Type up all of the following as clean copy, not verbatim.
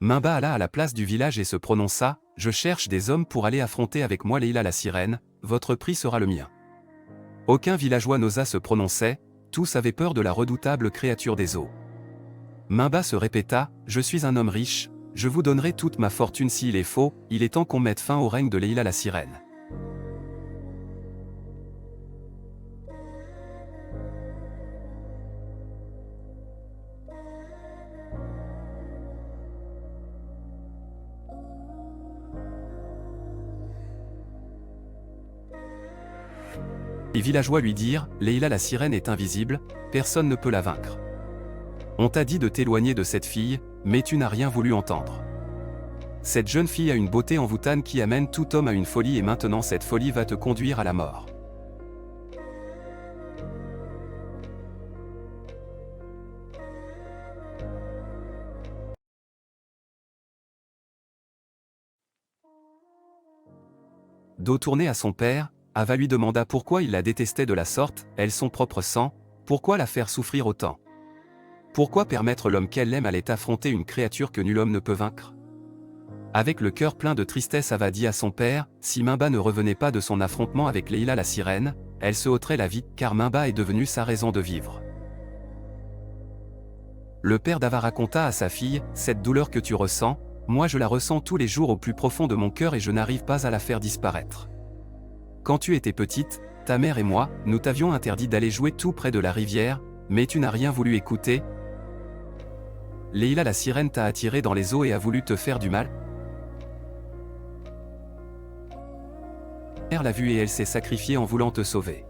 Mimba alla à la place du village et se prononça, « Je cherche des hommes pour aller affronter avec moi Leila la sirène, votre prix sera le mien. » Aucun villageois n'osa se prononcer, tous avaient peur de la redoutable créature des eaux. Mimba se répéta, « Je suis un homme riche, je vous donnerai toute ma fortune s'il est faux, il est temps qu'on mette fin au règne de Leila la sirène. » Les villageois lui dirent, « Leila la sirène est invisible, personne ne peut la vaincre. On t'a dit de t'éloigner de cette fille, mais tu n'as rien voulu entendre. Cette jeune fille a une beauté envoûtante qui amène tout homme à une folie et maintenant cette folie va te conduire à la mort. » Dos tourné à son père, Ava lui demanda pourquoi il la détestait de la sorte, elle son propre sang, pourquoi la faire souffrir autant? Pourquoi permettre l'homme qu'elle aime allait affronter une créature que nul homme ne peut vaincre? Avec le cœur plein de tristesse, Ava dit à son père, si Mimba ne revenait pas de son affrontement avec Leila la sirène, elle se ôterait la vie, car Mimba est devenue sa raison de vivre. Le père d'Ava raconta à sa fille, cette douleur que tu ressens, moi je la ressens tous les jours au plus profond de mon cœur et je n'arrive pas à la faire disparaître. Quand tu étais petite, ta mère et moi, nous t'avions interdit d'aller jouer tout près de la rivière, mais tu n'as rien voulu écouter. Leila la sirène t'a attiré dans les eaux et a voulu te faire du mal. Ta mère l'a vue et elle s'est sacrifiée en voulant te sauver.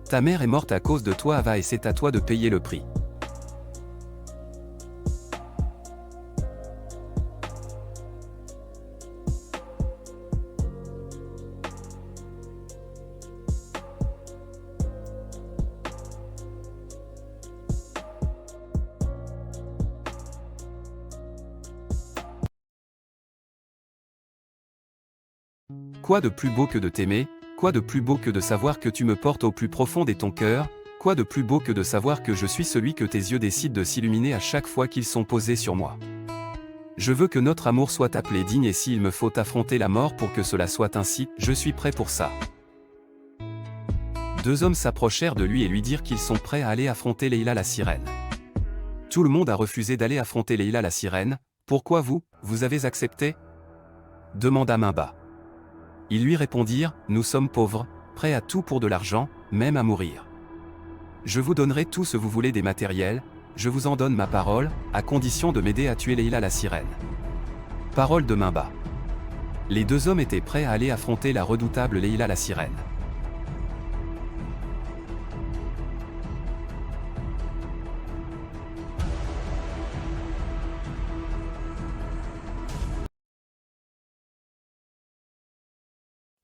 Ta mère est morte à cause de toi Ava et c'est à toi de payer le prix. Quoi de plus beau que de t'aimer? Quoi de plus beau que de savoir que tu me portes au plus profond de ton cœur? Quoi de plus beau que de savoir que je suis celui que tes yeux décident de s'illuminer à chaque fois qu'ils sont posés sur moi? Je veux que notre amour soit appelé digne et s'il me faut affronter la mort pour que cela soit ainsi, je suis prêt pour ça. Deux hommes s'approchèrent de lui et lui dirent qu'ils sont prêts à aller affronter Leila la sirène. Tout le monde a refusé d'aller affronter Leila la sirène, pourquoi vous avez accepté? Demanda Mimba. Ils lui répondirent, nous sommes pauvres, prêts à tout pour de l'argent, même à mourir. Je vous donnerai tout ce que vous voulez des matériels, je vous en donne ma parole, à condition de m'aider à tuer Leila la sirène. Parole de Mimba. Les deux hommes étaient prêts à aller affronter la redoutable Leila la sirène.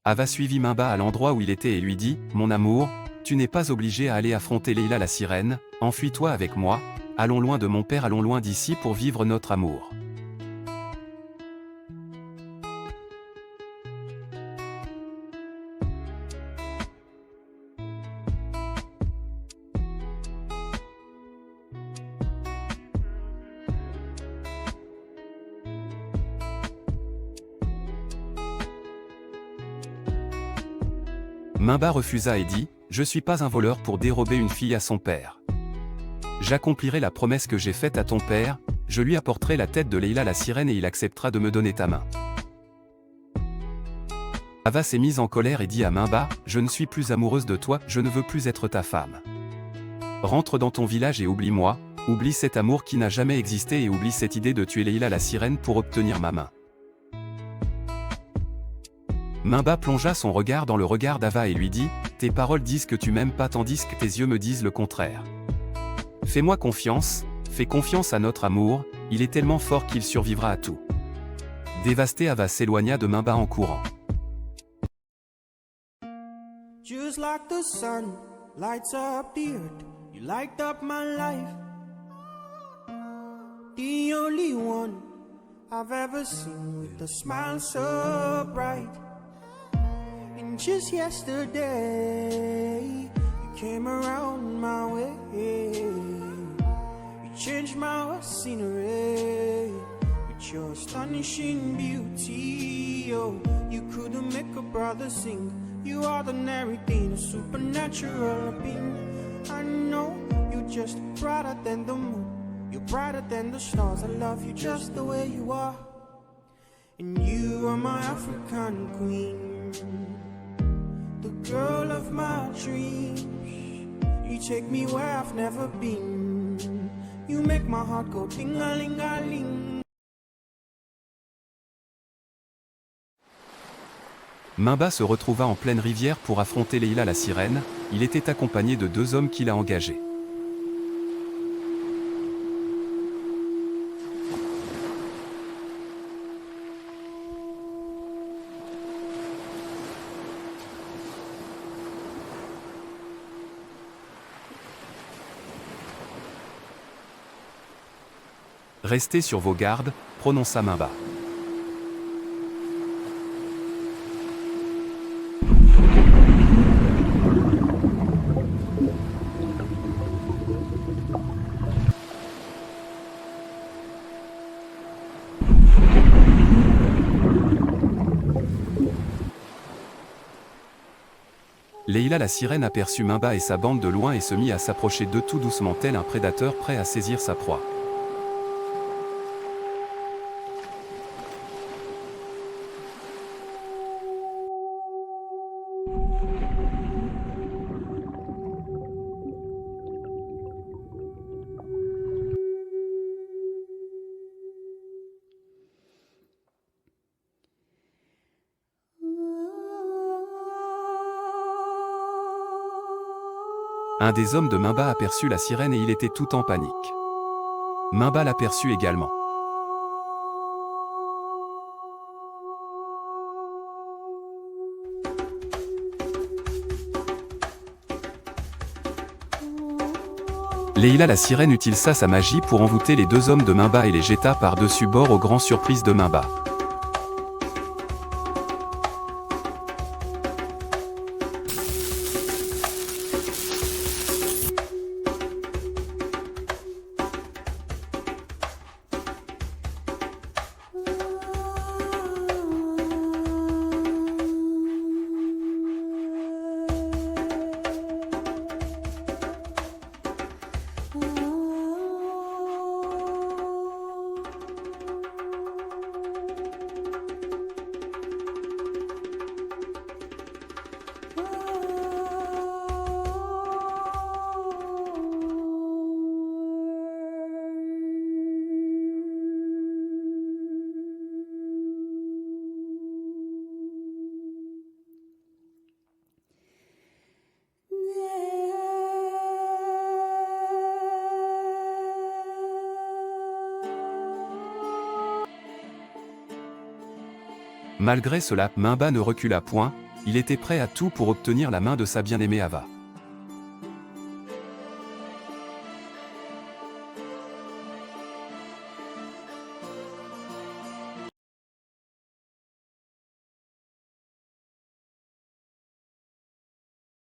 Ava suivit Mimba à l'endroit où il était et lui dit, mon amour, tu n'es pas obligé à aller affronter Leila la sirène, enfuis-toi avec moi, allons loin de mon père, allons loin d'ici pour vivre notre amour. Mimba refusa et dit, je suis pas un voleur pour dérober une fille à son père. J'accomplirai la promesse que j'ai faite à ton père, je lui apporterai la tête de Leila la sirène et il acceptera de me donner ta main. Ava s'est mise en colère et dit à Mimba, je ne suis plus amoureuse de toi, je ne veux plus être ta femme. Rentre dans ton village et oublie-moi, oublie cet amour qui n'a jamais existé et oublie cette idée de tuer Leila la sirène pour obtenir ma main. Mimba plongea son regard dans le regard d'Ava et lui dit, tes paroles disent que tu m'aimes pas tandis que tes yeux me disent le contraire. Fais-moi confiance, fais confiance à notre amour, il est tellement fort qu'il survivra à tout. Dévasté, Ava s'éloigna de Mimba en courant. like the sun lights up the earth. You light up my life. The only one I've ever seen with a smile so bright. And just yesterday, you came around my way. You changed my scenery with your astonishing beauty. Oh, you couldn't make a brother sing. You ordinary thing, a supernatural being. I know you're just brighter than the moon. You're brighter than the stars. I love you just the way you are. And you are my African queen, the girl of my dreams. You take me where I've never been. You make my heart go ting-a-ling-a-ling. Mimba se retrouva en pleine rivière pour affronter Leila la sirène. Il était accompagné de 2 hommes qu'il a engagés. Restez sur vos gardes, prononça Mimba. Leila la sirène aperçut Mimba et sa bande de loin et se mit à s'approcher d'eux tout doucement tel un prédateur prêt à saisir sa proie. Un des hommes de Mimba aperçut la sirène et il était tout en panique. Mimba l'aperçut également. Leila la sirène utilisa sa magie pour envoûter les 2 hommes de Mimba et les jeta par-dessus bord aux grandes surprises de Mimba. Malgré cela, Mimba ne recula point, il était prêt à tout pour obtenir la main de sa bien-aimée Ava.